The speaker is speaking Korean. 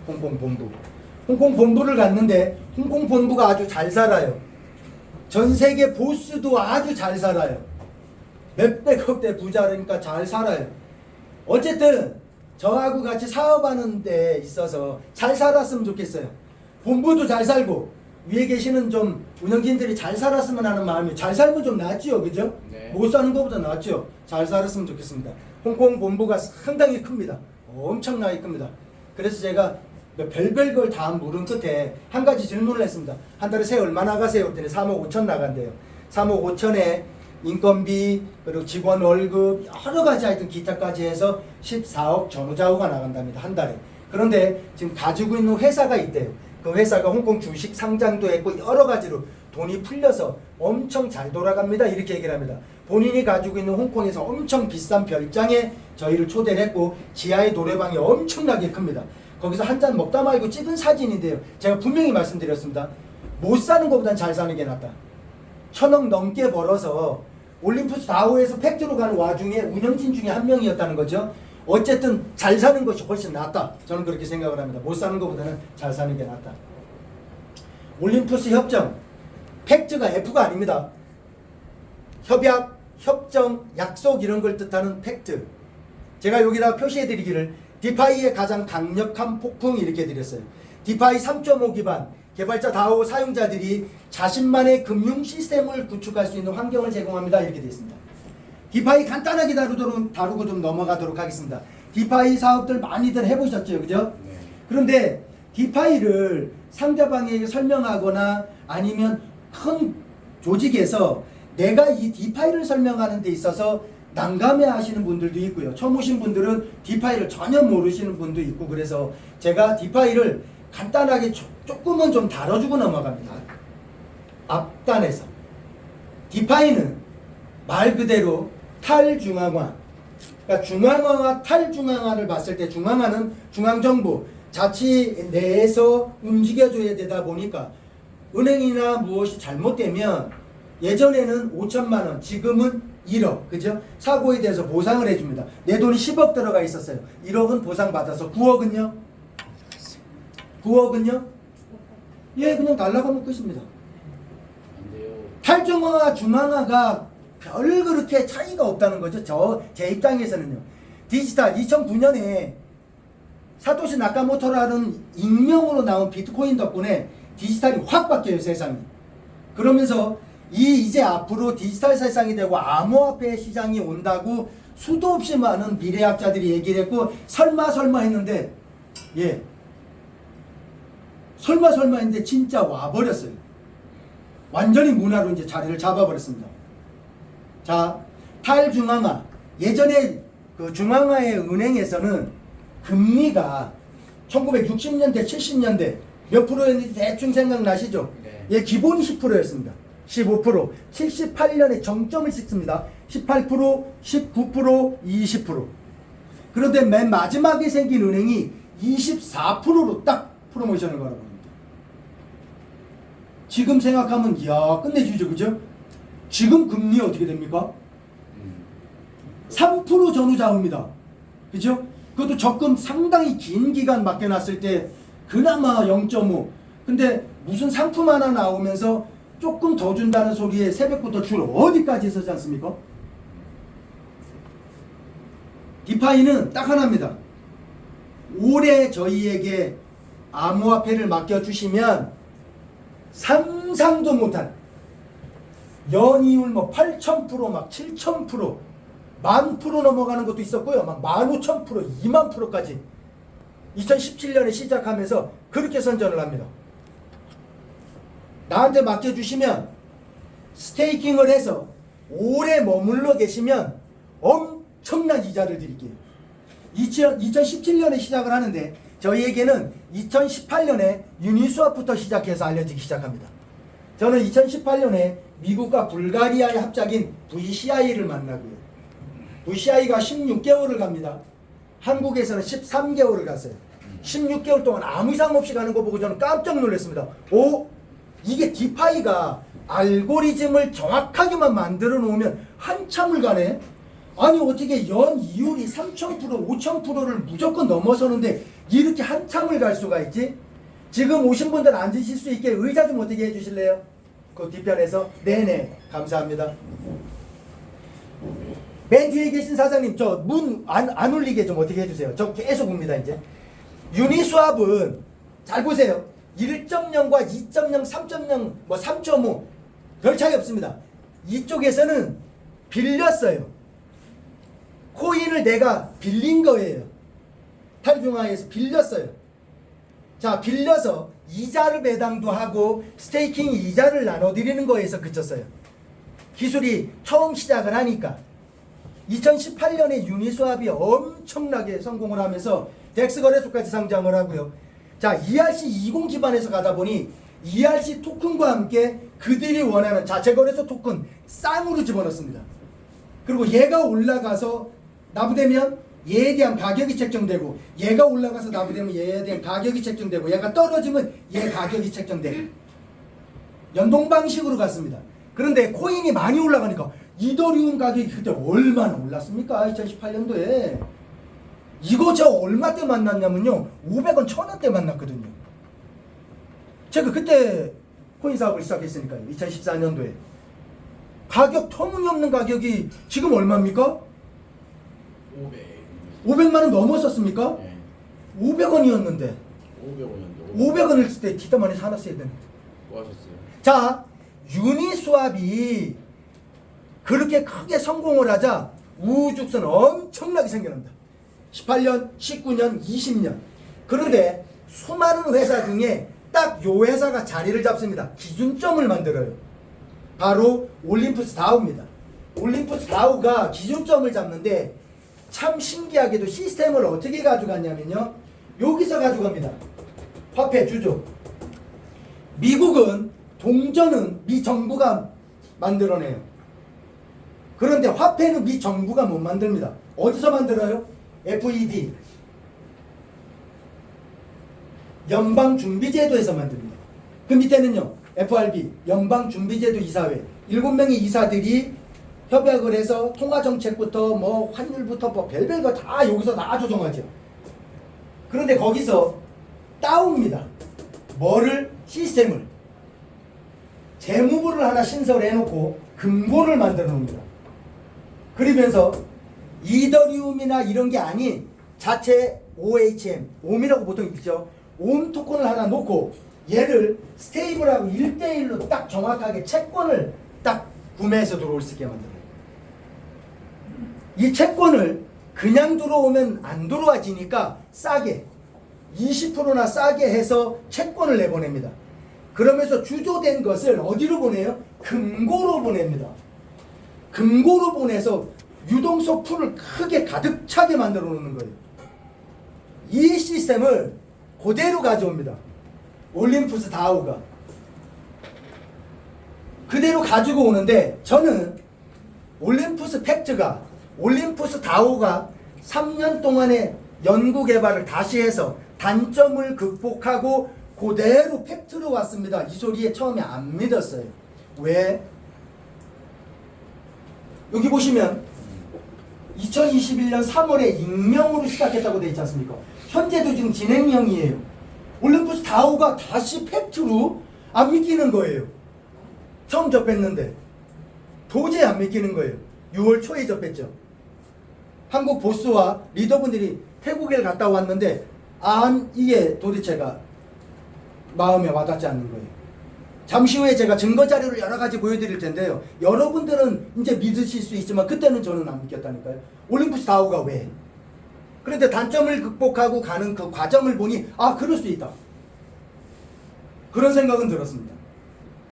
홍콩 본부. 홍콩 본부를 갔는데 홍콩 본부가 아주 잘 살아요. 전 세계 보스도 아주 잘 살아요. 몇백억대 부자라니까 잘 살아요. 어쨌든 저하고 같이 사업하는 데 있어서 잘 살았으면 좋겠어요. 본부도 잘 살고 위에 계시는 좀 운영진들이 잘 살았으면 하는 마음이, 잘 살면 좀 낫지요, 그죠? 네. 못 사는 것보다 낫죠. 잘 살았으면 좋겠습니다. 홍콩 본부가 상당히 큽니다. 엄청나게 큽니다. 그래서 제가 별별 걸 다 물은 끝에 한 가지 질문을 했습니다. 한 달에 세 얼마 나가세요? 그랬더니 3억 5천 나간대요. 3억 5천에 인건비 그리고 직원 월급 여러 가지 하여튼 기타까지 해서 14억 전후좌우가 나간답니다. 한 달에. 그런데 지금 가지고 있는 회사가 있대요. 그 회사가 홍콩 주식 상장도 했고 여러 가지로 돈이 풀려서 엄청 잘 돌아갑니다. 이렇게 얘기를 합니다. 본인이 가지고 있는 홍콩에서 엄청 비싼 별장에 저희를 초대를 했고 지하의 노래방이 엄청나게 큽니다. 거기서 한 잔 먹다 말고 찍은 사진인데요. 제가 분명히 말씀드렸습니다. 못 사는 것보단 잘 사는 게 낫다. 1,000억 넘게 벌어서 올림푸스 다오에서 팩트로 가는 와중에 운영진 중에 한 명이었다는 거죠. 어쨌든 잘 사는 것이 훨씬 낫다. 저는 그렇게 생각을 합니다. 못 사는 것보다는 잘 사는 게 낫다. 올림푸스 협정, 팩트가 F가 아닙니다. 협약, 협정, 약속 이런 걸 뜻하는 팩트. 제가 여기다 표시해 드리기를 디파이의 가장 강력한 폭풍 이렇게 드렸어요. 디파이 3.5 기반 개발자 다오 사용자들이 자신만의 금융 시스템을 구축할 수 있는 환경을 제공합니다. 이렇게 되어 있습니다. 디파이 간단하게 다루고 좀 넘어가도록 하겠습니다. 디파이 사업들 많이들 해보셨죠, 그죠? 네. 그런데 디파이를 상대방에게 설명하거나 아니면 큰 조직에서 내가 이 디파이를 설명하는 데 있어서 난감해 하시는 분들도 있고요. 처음 오신 분들은 디파이를 전혀 모르시는 분도 있고, 그래서 제가 디파이를 간단하게 조금은 좀 다뤄주고 넘어갑니다. 앞단에서 디파이는 말 그대로 탈중앙화, 그러니까 중앙화와 탈중앙화를 봤을 때 중앙화는 중앙정부 자치 내에서 움직여줘야 되다 보니까 은행이나 무엇이 잘못되면 예전에는 5천만 원, 지금은 1억, 그죠? 사고에 대해서 보상을 해줍니다. 내 돈이 10억 들어가 있었어요. 1억은 보상받아서 9억은요? 9억은요? 예, 그냥 달라가면 끝입니다. 안 돼요. 탈중앙화, 중앙화가 별 그렇게 차이가 없다는 거죠. 제 입장에서는요. 디지털 2009년에 사토시 나카모토라는 익명으로 나온 비트코인 덕분에 디지털이 확 바뀌어요, 세상이. 그러면서 이제 앞으로 디지털 세상이 되고 암호화폐 시장이 온다고 수도 없이 많은 미래학자들이 얘기를 했고, 설마 했는데, 예, 설마 했는데 진짜 와버렸어요. 완전히 문화로 이제 자리를 잡아버렸습니다. 자, 탈중앙화. 예전에 그 중앙화의 은행에서는 금리가 1960년대, 70년대 몇 프로였는지 대충 생각나시죠? 네. 예, 기본이 10%였습니다. 15%. 78년에 정점을 찍습니다. 18%, 19%, 20%. 그런데 맨 마지막에 생긴 은행이 24%로 딱 프로모션을 걸어봅니다. 지금 생각하면 이야 끝내주죠, 그죠? 지금 금리 어떻게 됩니까? 3% 전후좌우입니다. 그죠? 그것도 적금 상당히 긴 기간 맡겨놨을 때 그나마 0.5. 근데 무슨 상품 하나 나오면서 조금 더 준다는 소리에 새벽부터 줄 어디까지 서지 않습니까? 디파이는 딱 하나입니다. 올해 저희에게 암호화폐를 맡겨주시면 상상도 못한 연이율 뭐 8,000% 막 7,000% 10,000% 넘어가는 것도 있었고요. 막 15,000%, 20,000%까지 2017년에 시작하면서 그렇게 선전을 합니다. 나한테 맡겨주시면 스테이킹을 해서 오래 머물러 계시면 엄청난 이자를 드릴게요. 2017년에 시작을 하는데 저희에게는 2018년에 유니스왑부터 시작해서 알려지기 시작합니다. 저는 2018년에 미국과 불가리아의 합작인 VCI를 만나고요. VCI가 16개월을 갑니다. 한국에서는 13개월을 갔어요. 16개월 동안 아무 이상 없이 가는 거 보고 저는 깜짝 놀랐습니다. 오? 이게 디파이가 알고리즘을 정확하게만 만들어 놓으면 한참을 가네? 아니 어떻게 연 이율이 3,000%, 5,000%를 무조건 넘어서는데 이렇게 한참을 갈 수가 있지? 지금 오신 분들 앉으실 수 있게 의자 좀 어떻게 해주실래요? 그 뒤편에서. 네네, 감사합니다. 맨 뒤에 계신 사장님, 저 문 안 울리게 좀 어떻게 해주세요. 저 계속 봅니다 이제. 유니스왑은 잘 보세요. 1.0과 2.0, 3.0, 뭐 3.5 별 차이 없습니다. 이쪽에서는 빌렸어요. 코인을 내가 빌린 거예요. 탈중앙에서 빌렸어요. 자, 빌려서 이자를 배당도 하고 스테이킹 이자를 나눠드리는 거에서 그쳤어요. 기술이 처음 시작을 하니까 2018년에 유니스왑이 엄청나게 성공을 하면서 덱스 거래소까지 상장을 하고요. 자, ERC20 기반에서 가다 보니 ERC 토큰과 함께 그들이 원하는 자체 거래소 토큰 쌍으로 집어넣습니다. 그리고 얘가 올라가서 나부되면 얘에 대한 가격이 책정되고, 얘가 올라가서 나부되면 얘에 대한 가격이 책정되고, 얘가 떨어지면 얘 가격이 책정되고, 연동 방식으로 갔습니다. 그런데 코인이 많이 올라가니까 이더리움 가격이 그때 얼마나 올랐습니까? 2018년도에 이거 저 얼마 때 만났냐면요, 500원 1000원대 만났거든요. 제가 그때 코인 사업을 시작했으니까요. 2014년도에 가격 터무니없는 가격이 지금 얼마입니까? 500만 원 넘었었습니까? 네. 500원이었는데 500원이었는데 500원을 쓸 때 기타 많이 사놨어야 되는데. 뭐 하셨어요? 자, 유니스왑이 그렇게 크게 성공을 하자 우후죽순 엄청나게 생겨납니다. 18년, 19년, 20년. 그런데 수많은 회사 중에 딱 요 회사가 자리를 잡습니다. 기준점을 만들어요. 바로 올림푸스 다우입니다. 올림푸스 다우가 기준점을 잡는데 참 신기하게도 시스템을 어떻게 가져갔냐면요, 여기서 가져갑니다. 화폐 주죠. 미국은 동전은 미 정부가 만들어내요. 그런데 화폐는 미 정부가 못 만듭니다. 어디서 만들어요? FED, 연방준비제도에서 만듭니다. 그 밑에는요, FRB, 연방준비제도 이사회, 7명의 이사들이 협약을 해서 통화정책부터 뭐 환율부터 뭐 별별 거 다 여기서 다 조정하죠. 그런데 거기서 따옵니다. 뭐를? 시스템을. 재무부를 하나 신설해놓고 금고를 만들어 놓습니다. 그러면서 이더리움이나 이런 게 아닌 자체 OHM, 옴이라고 보통 읽죠. 옴 토큰을 하나 놓고 얘를 스테이블하고 1대1로 딱 정확하게 채권을 딱 구매해서 들어올 수 있게 만들어요. 이 채권을 그냥 들어오면 안 들어와지니까 싸게 20%나 싸게 해서 채권을 내보냅니다. 그러면서 주조된 것을 어디로 보내요? 금고로 보냅니다. 금고로 보내서 유동성 풀을 크게 가득 차게 만들어 놓는 거예요. 이 시스템을 그대로 가져옵니다. 올림푸스 다우가 그대로 가지고 오는데, 저는 올림푸스 팩트가, 올림푸스 다우가 3년 동안의 연구 개발을 다시 해서 단점을 극복하고 그대로 팩트로 왔습니다. 이 소리에 처음에 안 믿었어요. 왜? 여기 보시면 2021년 3월에 익명으로 시작했다고 되어 있지 않습니까? 현재도 지금 진행형이에요. 올림푸스 다우가 다시 팩트로 안 믿기는 거예요. 처음 접했는데 도저히 안 믿기는 거예요. 6월 초에 접했죠. 한국 보스와 리더분들이 태국에 갔다 왔는데 이게 도대체가 마음에 와닿지 않는 거예요. 잠시 후에 제가 증거 자료를 여러 가지 보여드릴 텐데요. 여러분들은 이제 믿으실 수 있지만 그때는 저는 안 믿겼다니까요. 올림푸스 다우가 왜? 그런데 단점을 극복하고 가는 그 과정을 보니 그럴 수 있다. 그런 생각은 들었습니다.